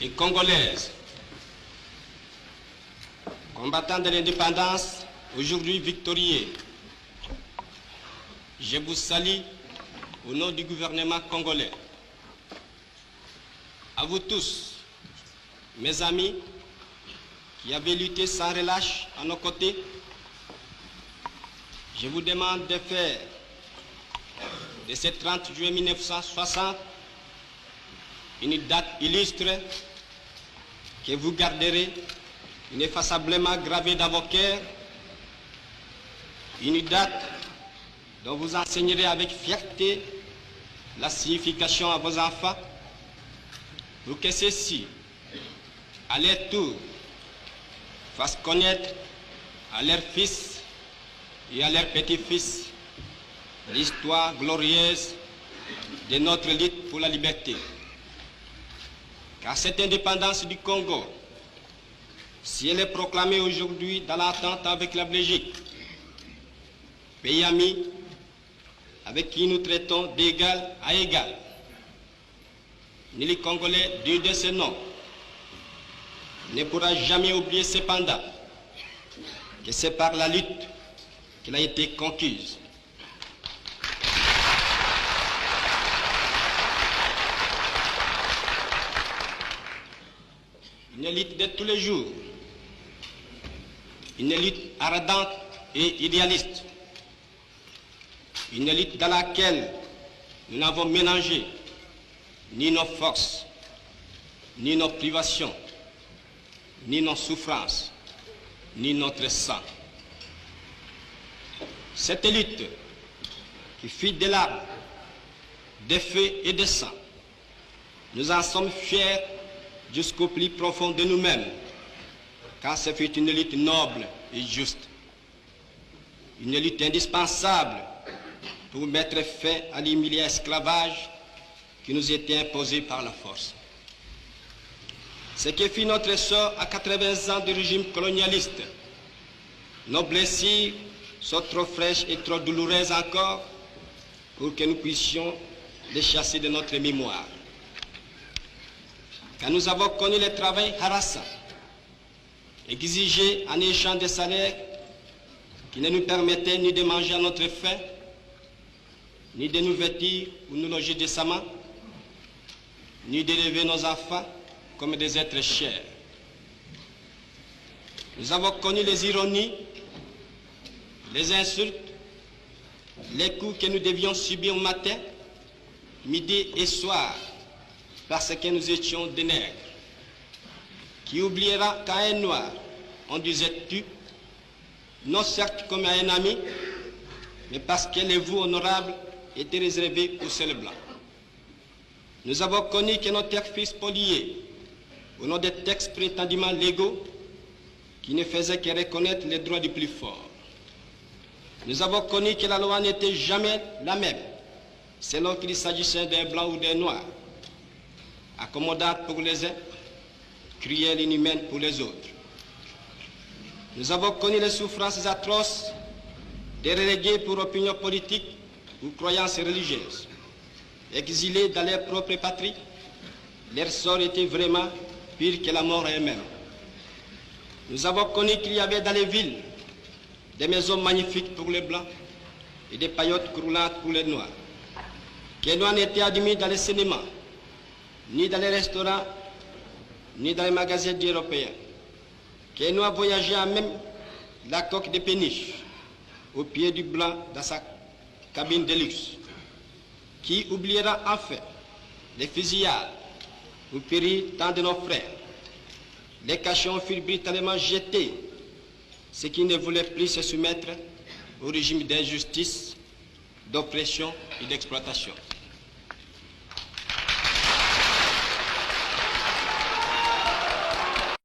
et congolaises, combattants de l'indépendance, aujourd'hui victorieux. Je vous salue au nom du gouvernement congolais. À vous tous, mes amis, qui avez lutté sans relâche à nos côtés, je vous demande de faire de ce 30 juillet 1960 une date illustre que vous garderez ineffaçablement gravée dans vos cœurs, une date dont vous enseignerez avec fierté la signification à vos enfants, pour que ceux-ci, à leur tour, fassent connaître à leurs fils et à leurs petits-fils l'histoire glorieuse de notre lutte pour la liberté. Car cette indépendance du Congo, si elle est proclamée aujourd'hui dans l'entente avec la Belgique, pays ami avec qui nous traitons d'égal à égal, ni les Congolais digne de ce nom ne pourra jamais oublier cependant que c'est par la lutte qu'elle a été conquise. Une lutte de tous les jours, une lutte ardente et idéaliste, une lutte dans laquelle nous n'avons mélangé ni nos forces, ni nos privations, ni nos souffrances, ni notre sang. Cette lutte qui fit des larmes, des feux et des sang, nous en sommes fiers jusqu'au plus profond de nous-mêmes, car ce fut une lutte noble et juste, une lutte indispensable pour mettre fin à l'humiliant esclavage qui nous était imposé par la force. Ce qui fit notre sort à 80 ans de régime colonialiste, nos blessures sont trop fraîches et trop douloureuses encore pour que nous puissions les chasser de notre mémoire. Quand nous avons connu le travail harassant, exigé en échange de salaires qui ne nous permettaient ni de manger à notre faim, ni de nous vêtir ou nous loger décemment, ni d'élever nos enfants comme des êtres chers. Nous avons connu les ironies, les insultes, les coups que nous devions subir matin, midi et soir, parce que nous étions des nègres. Qui oubliera qu'à un noir, on disait tu, non certes comme à un ami, mais parce que les voix honorables étaient réservées aux seuls blancs. Nous avons connu que nos terres furent spoliées au nom des textes prétendument légaux qui ne faisaient que reconnaître les droits du plus fort. Nous avons connu que la loi n'était jamais la même, selon qu'il s'agissait d'un blanc ou d'un noir, accommodante pour les uns, cruelle et inhumaine pour les autres. Nous avons connu les souffrances atroces des relégués pour opinion politique ou croyances religieuses. Exilés dans leur propre patrie, leur sort était vraiment pire que la mort elle-même. Nous avons connu qu'il y avait dans les villes des maisons magnifiques pour les blancs et des paillotes croulantes pour les noirs. Que les noirs n'étaient admis dans les cinémas, ni dans les restaurants, ni dans les magasins européens. Que les noirs voyageaient à même la coque de péniche au pied du blanc dans sa cabine de luxe. Qui oubliera enfin les fusillades où périrent tant de nos frères. Les cachons furent brutalement jetés, ceux qui ne voulaient plus se soumettre au régime d'injustice, d'oppression et d'exploitation.